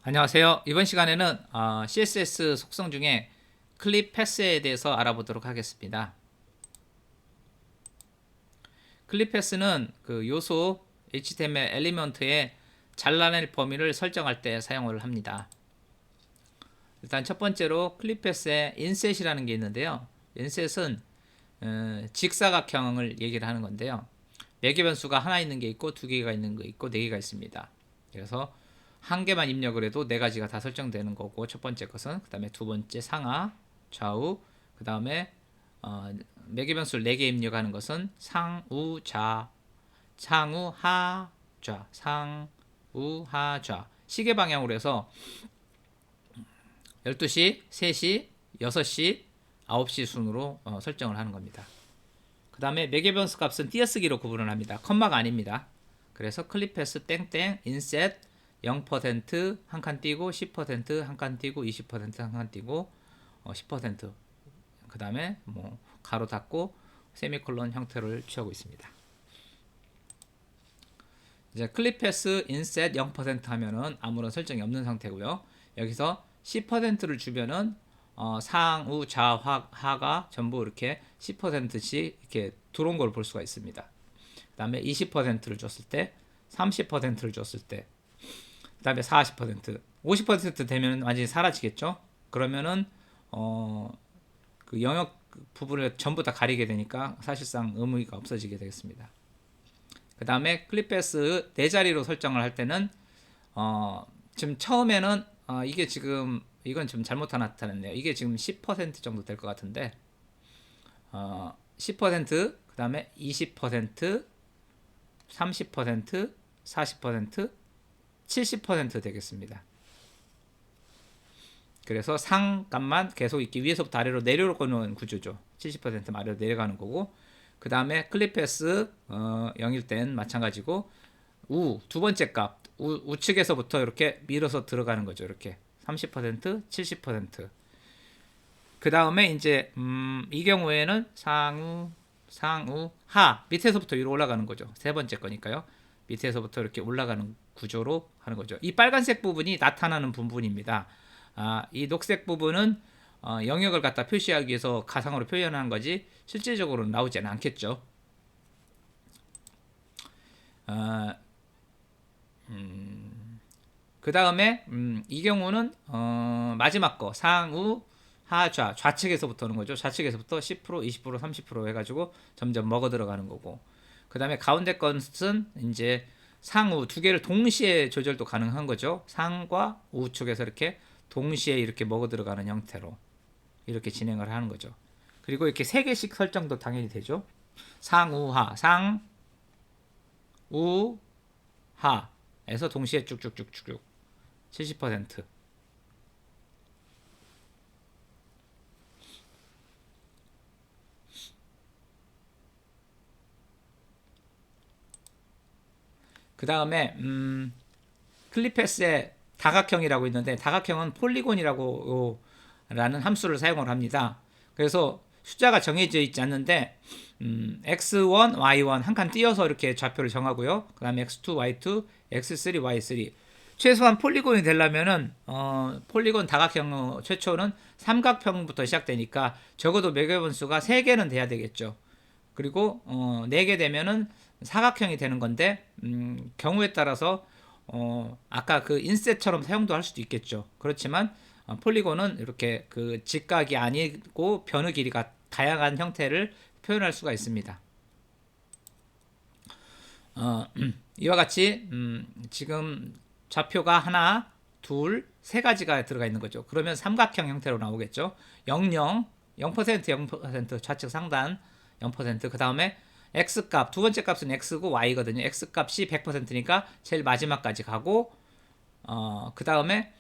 안녕하세요. 이번 시간에는 CSS 속성 중에 클립 패스에 대해서 알아보도록 하겠습니다. 클립 패스는 그 요소 HTML 엘리먼트의 잘라낼 범위를 설정할 때 사용을 합니다. 일단 첫 번째로 클립 패스에 인셋이라는 게 있는데요. 인셋은 직사각형을 얘기를 하는 건데요. 매개 변수가 하나 있는 게 있고 두 개가 있는 게 있고 네 개가 있습니다. 그래서 한 개만 입력을 해도 네 가지가 다 설정되는 거고, 첫 번째 것은. 그 다음에 두 번째 상하, 좌우, 그 다음에 매개 변수를 네 개 입력하는 것은 상우좌, 상우하좌, 상우하좌. 시계 방향으로 해서 12시, 3시, 6시, 9시 순으로 설정을 하는 겁니다. 그 다음에 매개 변수 값은 띄어쓰기로 구분을 합니다. 컴마가 아닙니다. 그래서 클립패스 땡땡 인셋 0% 한 칸 띄고 10% 한 칸 띄고 20% 한 칸 띄고 10%그 다음에 뭐 가로 닫고 세미콜론 형태를 취하고 있습니다. 이제 클립패스 인셋 0% 하면은 아무런 설정이 없는 상태고요. 여기서 10%를 주면은 상우 좌하가 전부 이렇게 10%씩 이렇게 들어온 걸 볼 수가 있습니다. 그 다음에 20%를 줬을 때, 30%를 줬을 때, 그 다음에 40%, 50% 되면 완전히 사라지겠죠. 그러면은 그 영역 부분을 전부 다 가리게 되니까 사실상 의미가 없어지게 되겠습니다. 그 다음에 클립패스 네 자리로 설정을 할 때는 지금 처음에는 이게 지금 이건 좀 잘못 나타났네요. 이게 지금 10% 정도 될 것 같은데 10%, 그 다음에 20%, 30%, 40%, 70% 되겠습니다. 그래서 상값만 계속 있기 위해서부터 아래로 내려오는 구조죠. 70% 아래로 내려가는 거고, 그 다음에 클립패스 0일 땐 마찬가지고 두 번째 값 우측에서부터 이렇게 밀어서 들어가는 거죠. 이렇게 30%, 70%. 그 다음에 이제 이 경우에는 상우, 하 밑에서부터 위로 올라가는 거죠. 세 번째 거니까요. 밑에서부터 이렇게 올라가는 구조로 하는 거죠. 이 빨간색 부분이 나타나는 부분입니다. 이 녹색 부분은 영역을 갖다 표시하기 위해서 가상으로 표현한 거지 실질적으로는 나오지는 않겠죠. 그 다음에 이 경우는 마지막 거 상우 하좌 좌측에서부터 오는 거죠. 좌측에서부터 10%, 20%, 30% 해가지고 점점 먹어 들어가는 거고, 그 다음에 가운데 것은 이제 상우 두 개를 동시에 조절도 가능한 거죠. 상과 우측에서 이렇게 동시에 이렇게 먹어 들어가는 형태로 이렇게 진행을 하는 거죠. 그리고 이렇게 세 개씩 설정도 당연히 되죠. 상우하, 상우하에서 동시에 쭉쭉쭉쭉 70%. 그 다음에 클립패스의 다각형이라고 있는데, 다각형은 폴리곤이라고 라는 함수를 사용을 합니다. 그래서 숫자가 정해져 있지 않는데 x1, y1 한 칸 띄어서 이렇게 좌표를 정하고요. 그 다음에 x2, y2, x3, y3. 최소한 폴리곤이 되려면은 폴리곤 다각형 최초는 삼각형부터 시작되니까 적어도 매개 변수가 3개는 돼야 되겠죠. 그리고 4개 되면은 사각형이 되는 건데 경우에 따라서 아까 그 인셋처럼 사용도 할 수도 있겠죠. 그렇지만 폴리곤은 이렇게 그 직각이 아니고 변의 길이가 다양한 형태를 표현할 수가 있습니다. 이와 같이 지금 좌표가 하나, 둘, 세 가지가 들어가 있는 거죠. 그러면 삼각형 형태로 나오겠죠. 00, 0%, 0% 좌측 상단 0%, 그 다음에 x값, 두 번째 값은 x고 y거든요. x값이 100%니까 제일 마지막까지 가고, 그 다음에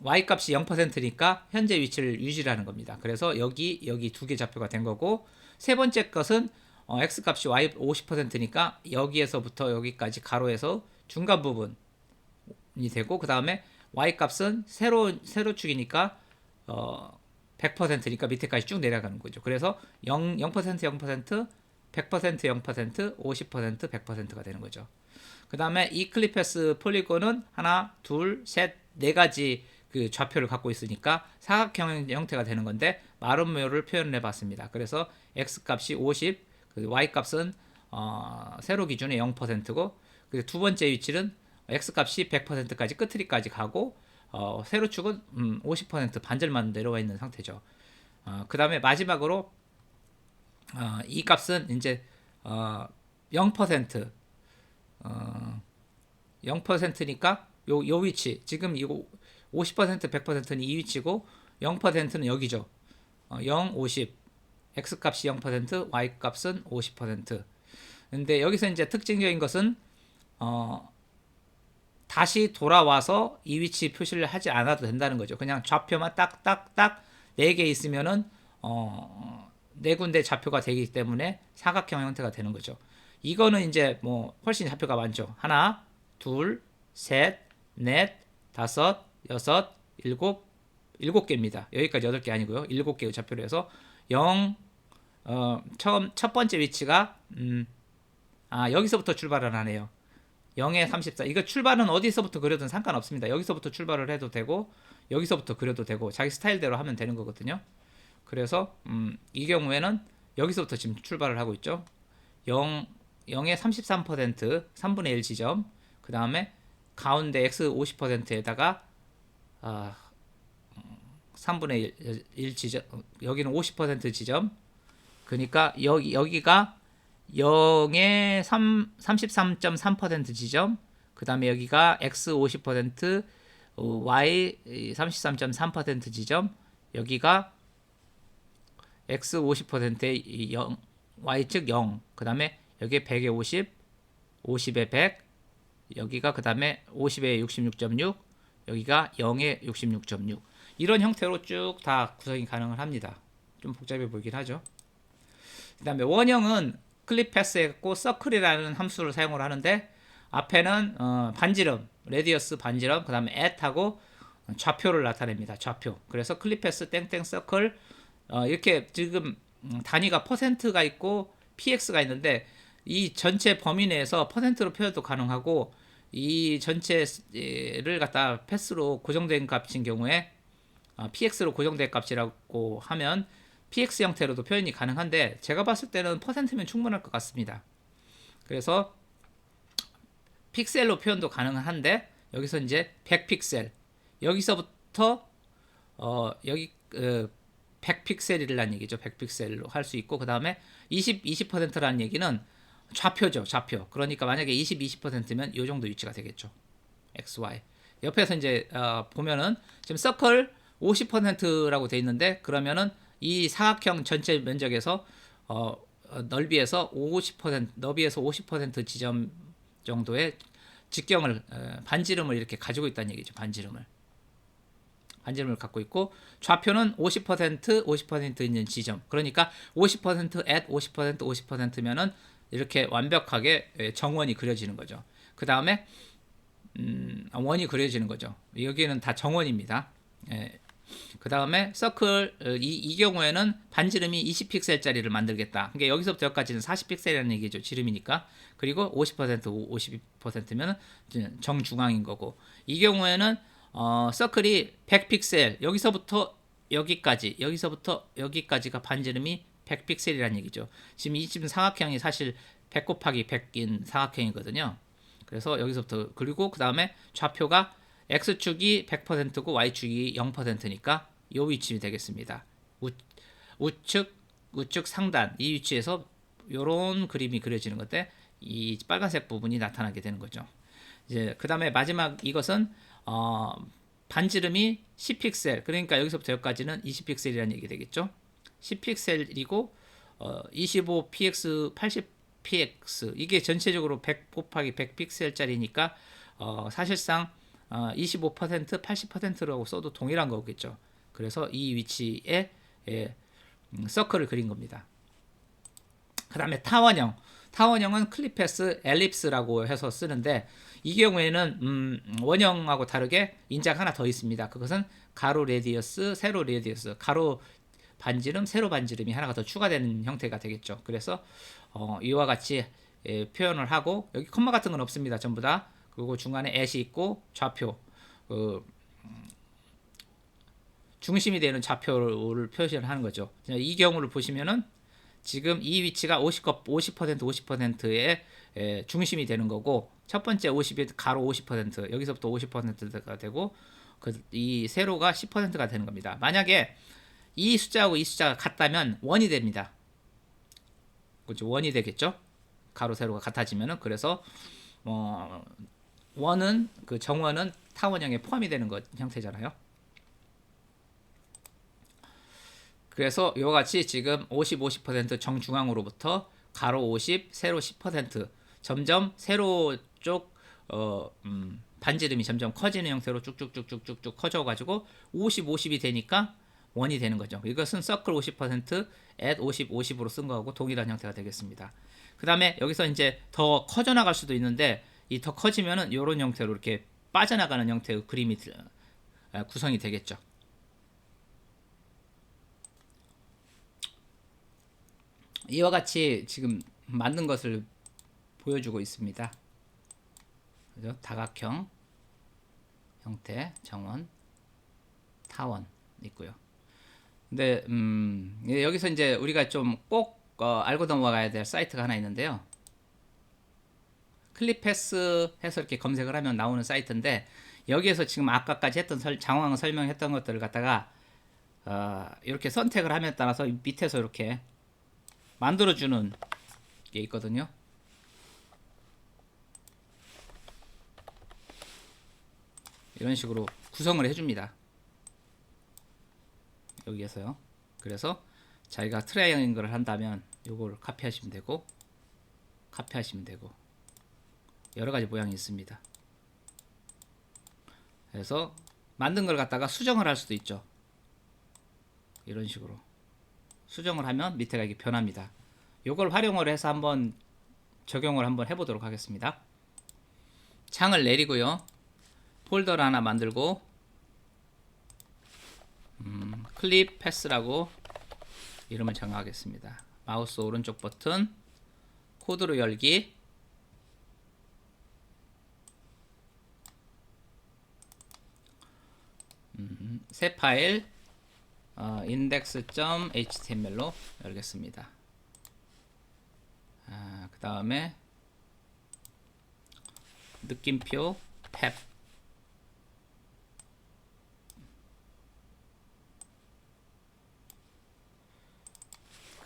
y값이 0%니까 현재 위치를 유지하는 겁니다. 그래서 여기 두 개 좌표가 된 거고, 세 번째 것은 x값이 y 50%니까 여기에서부터 여기까지 가로에서 중간 부분이 되고, 그 다음에 y값은 세로축이니까 100%니까 밑에까지 쭉 내려가는 거죠. 그래서 0%, 0%, 100%, 0%, 50%, 100%가 되는 거죠. 그 다음에 이 클립패스 폴리곤은 하나, 둘, 셋, 네 가지 그 좌표를 갖고 있으니까 사각형 형태가 되는 건데 마름모를 표현을 해봤습니다. 그래서 x 값이 50, 그 y 값은 세로 기준의 0%고 그 두 번째 위치는 x 값이 100%까지 끝트리까지 가고 세로축은 50% 반절만 내려와 있는 상태죠. 그 다음에 마지막으로 이 값은 이제 0% 0%니까 요 위치 지금 이거 50% 100%는 이 위치고 0%는 여기죠. 0, 50 x 값이 0% y 값은 50%. 근데 여기서 이제 특징적인 것은 다시 돌아와서 이 위치 표시를 하지 않아도 된다는 거죠. 그냥 좌표만 딱딱딱 4개 있으면은 네 군데 좌표가 되기 때문에 사각형 형태가 되는 거죠. 이거는 이제 뭐 훨씬 좌표가 많죠. 하나, 둘, 셋, 넷, 다섯, 여섯, 일곱 개입니다. 여기까지 8개 아니고요. 7개의 좌표로 해서 0, 처음 첫 번째 위치가 여기서부터 출발을 하네요. 0에 34. 이거 출발은 어디서부터 그려도 상관없습니다. 여기서부터 출발을 해도 되고 여기서부터 그려도 되고 자기 스타일대로 하면 되는 거거든요. 그래서 이 경우에는 여기서부터 지금 출발을 하고 있죠. 0에 33%, 3분의 1 지점. 그 다음에 가운데 x 50%에다가 3분의 1 지점. 여기는 50% 지점. 그러니까 여기가 0에 33.3% 지점, 그 다음에 여기가 x 50%, y 33.3% 지점, 여기가 x 50%의 0, y 즉 0, 그 다음에 여기에 100에 50, 50에 100, 여기가 그 다음에 50에 66.6, 여기가 0에 66.6. 이런 형태로 쭉 다 구성이 가능을 합니다. 좀 복잡해 보이긴 하죠. 그 다음에 원형은 클립 패스했고 서클이라는 함수를 사용을 하는데 앞에는 반지름, 레디어스 반지름, 그 다음에 at하고 좌표를 나타냅니다. 좌표. 그래서 클립 패스 땡땡 서클 이렇게 지금 단위가 퍼센트가 있고 px가 있는데 이 전체 범위 내에서 퍼센트로 표현도 가능하고 이 전체를 갖다 패스로 고정된 값인 경우에 px로 고정된 값이라고 하면 px 형태로도 표현이 가능한데 제가 봤을 때는 퍼센트면 충분할 것 같습니다. 그래서 픽셀로 표현도 가능한데 여기서 이제 100픽셀 여기서부터 여기 100픽셀이라는 얘기죠. 100픽셀로 할 수 있고 그 다음에 20%라는 얘기는 좌표죠. 좌표. 그러니까 만약에 20%면 이 정도 위치가 되겠죠. x, y. 옆에서 이제 보면은 지금 서클 50%라고 돼 있는데 그러면은 이 사각형 전체 면적에서 넓이에서 50% 지점 정도의 직경을 반지름을 이렇게 가지고 있다는 얘기죠. 반지름을 갖고 있고 좌표는 50% 있는 지점. 그러니까 50% at 50% 50%면은 이렇게 완벽하게 정원이 그려지는 거죠. 그 다음에 원이 그려지는 거죠. 여기는 다 정원입니다. 그 다음에 서클 이 경우에는 반지름이 20픽셀짜리를 만들겠다. 그러니까 여기서부터 여기까지는 40픽셀이라는 얘기죠. 지름이니까. 그리고 50%면 정중앙인 거고. 이 경우에는 서클이 100픽셀 여기서부터 여기까지가 반지름이 100픽셀이라는 얘기죠. 지금 이 지금 사각형이 사실 100 곱하기 100인 사각형이거든요. 그래서 여기서부터 그리고 그 다음에 좌표가 x축이 100%고 y축이 0%니까 이 위치 되겠습니다. 우측 상단 이 위치에서 이런 그림이 그려지는 건데 이 빨간색 부분이 나타나게 되는 거죠. 이제 그 다음에 마지막 이것은 반지름이 10픽셀 그러니까 여기서부터 여기까지는 20픽셀이라는 얘기 되겠죠. 10픽셀이고 25px 80px 이게 전체적으로 100 곱하기 100픽셀짜리니까 사실상 25% 80%라고 써도 동일한 거겠죠. 그래서 이 위치에 서클을 그린 겁니다. 그 다음에 타원형은 클립패스 엘립스라고 해서 쓰는데 이 경우에는 원형하고 다르게 인자가 하나 더 있습니다. 그것은 가로 레디어스, 세로 레디어스, 가로 반지름, 세로 반지름이 하나가 더 추가되는 형태가 되겠죠. 그래서 이와 같이 표현을 하고 여기 콤마 같은 건 없습니다. 전부 다. 그리고 중간에 at이 있고 좌표 중심이 되는 좌표를 표시를 하는 거죠. 이 경우를 보시면은 지금 이 위치가 50%의 중심이 되는 거고, 첫 번째 50이 가로 50%, 여기서부터 50%가 되고, 이 세로가 10%가 되는 겁니다. 만약에 이 숫자하고 이 숫자가 같다면 원이 됩니다. 그렇죠? 원이 되겠죠? 가로 세로가 같아지면은. 그래서 원은 그 정원은 타원형에 포함이 되는 것 형태잖아요. 그래서 이와 같이 지금 50 정중앙으로부터 가로 50, 세로 10% 점점 세로 쪽 반지름이 점점 커지는 형태로 쭉쭉쭉쭉쭉 커져가지고 50이 되니까 원이 되는 거죠. 이것은 서클 50%, at 50으로 쓴 거하고 동일한 형태가 되겠습니다. 그 다음에 여기서 이제 더 커져 나갈 수도 있는데, 이 더 커지면은 이런 형태로 이렇게 빠져나가는 형태의 그림이 구성이 되겠죠. 이와 같이 지금 만든 것을 보여주고 있습니다. 그죠? 다각형 형태, 정원, 타원 있고요. 근데 여기서 이제 우리가 좀 꼭 알고 넘어가야 될 사이트가 하나 있는데요. 클립패스 해서 이렇게 검색을 하면 나오는 사이트인데, 여기에서 지금 아까까지 했던 장황 설명했던 것들을 갖다가 이렇게 선택을 함에 따라서 밑에서 이렇게 만들어주는 게 있거든요. 이런 식으로 구성을 해줍니다. 여기에서요. 그래서 자기가 트라이앵글을 한다면 요걸 카피하시면 되고, 여러 가지 모양이 있습니다. 그래서 만든 걸 갖다가 수정을 할 수도 있죠. 이런 식으로 수정을 하면 밑에가 이게 변합니다. 요걸 활용을 해서 한번 적용을 한번 해보도록 하겠습니다. 창을 내리고요. 폴더를 하나 만들고 클립 패스라고 이름을 정하겠습니다. 마우스 오른쪽 버튼, 코드로 열기, 새 파일 index.html로 열겠습니다. 그 다음에 느낌표 탭,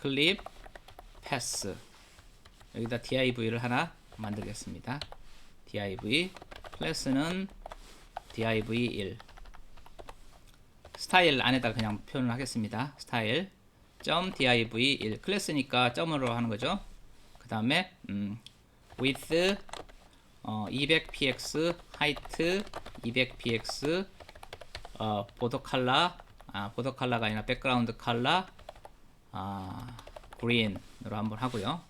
클립 패스, 여기다 div를 하나 만들겠습니다. div, 클래스는 div1, 스타일 안에다 그냥 표현을 하겠습니다. 스타일 .div1, 클래스니까 점으로 하는 거죠. 그 다음에 width 200px, height 200px, 보더 컬러, 보더 컬러가 아니라 백그라운드 컬러 green으로 한번 하고요.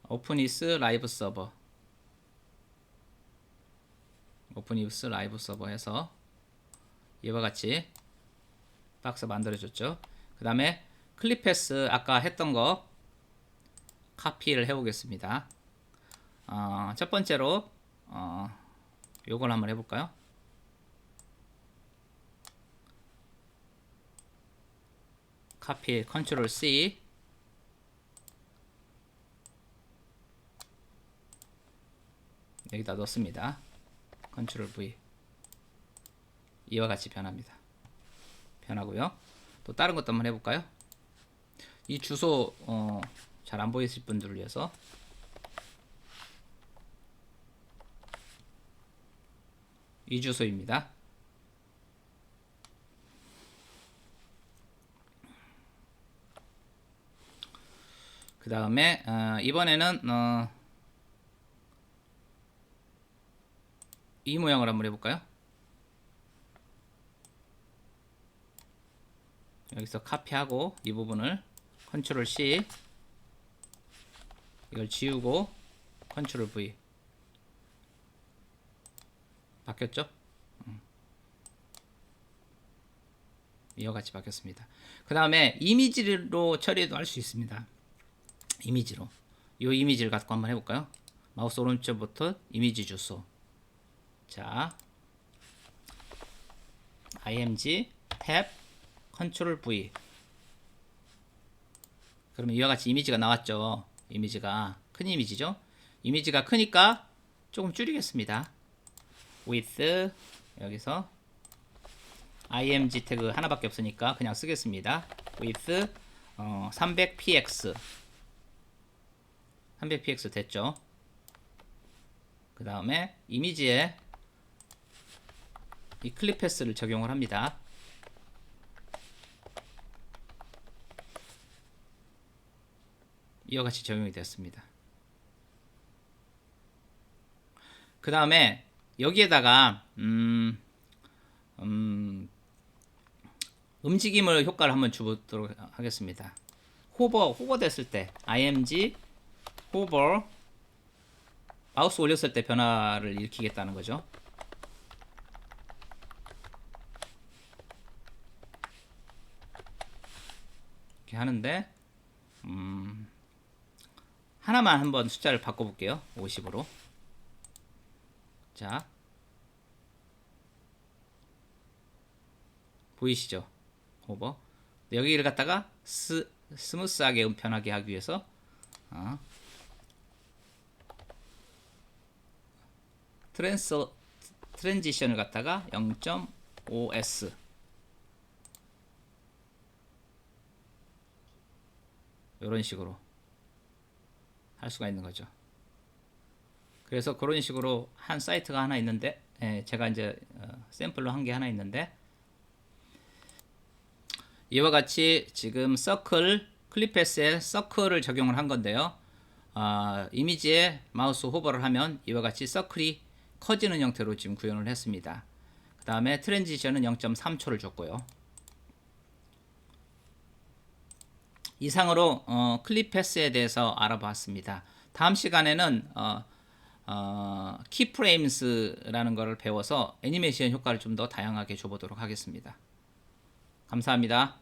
오픈이스 라이브 서버, 오픈이스 라이브 서버 해서 이와 같이 박스 만들어줬죠. 그 다음에 클립패스 아까 했던 거 카피를 해보겠습니다. 첫 번째로 요걸 한번 해볼까요? 카피 컨트롤 C, 여기다 넣습니다. 컨트롤 V, 이와 같이 변하고요. 또 다른 것도 한번 해볼까요? 이 주소 잘 안 보이실 분들을 위해서 이 주소입니다. 그 다음에 이번에는 이 모양을 한번 해볼까요? 여기서 카피하고 이 부분을 컨트롤 C, 이걸 지우고 컨트롤 V, 바뀌었죠? 이와 같이 바뀌었습니다. 그 다음에 이미지로 처리도 할 수 있습니다. 이미지로 이 이미지를 갖고 한번 해볼까요? 마우스 오른쪽 버튼, 이미지 주소, 자 img 탭 컨트롤 V. 그러면 이와 같이 이미지가 나왔죠. 이미지가 큰 이미지죠. 이미지가 크니까 조금 줄이겠습니다. with 여기서 img 태그 하나밖에 없으니까 그냥 쓰겠습니다. with 300px 300px 됐죠. 그 다음에 이미지에 이 클립 패스를 적용을 합니다. 이와 같이 적용이 됐습니다. 그 다음에 여기에다가 움직임을 효과를 한번 주도록 하겠습니다. 호버 됐을 때 img 호버 마우스 올렸을 때 변화를 일으키겠다는 거죠. 이렇게 하는데 하나만 한번 숫자를 바꿔볼게요. 50으로. 자, 보이시죠? 호버. 여기를 갖다가 스무스하게 변하게 하기 위해서 트랜지션을 갖다가 0.5s 이런 식으로 할 수가 있는 거죠. 그래서 그런 식으로 한 사이트가 하나 있는데, 제가 이제 샘플로 한 게 하나 있는데, 이와 같이 지금 서클 클립패스에 서클을 적용을 한 건데요. 이미지에 마우스 호버를 하면 이와 같이 서클이 커지는 형태로 지금 구현을 했습니다. 그 다음에 트랜지션은 0.3초를 줬고요. 이상으로 클립패스에 대해서 알아봤습니다. 다음 시간에는 키프레임스라는 것을 배워서 애니메이션 효과를 좀 더 다양하게 줘보도록 하겠습니다. 감사합니다.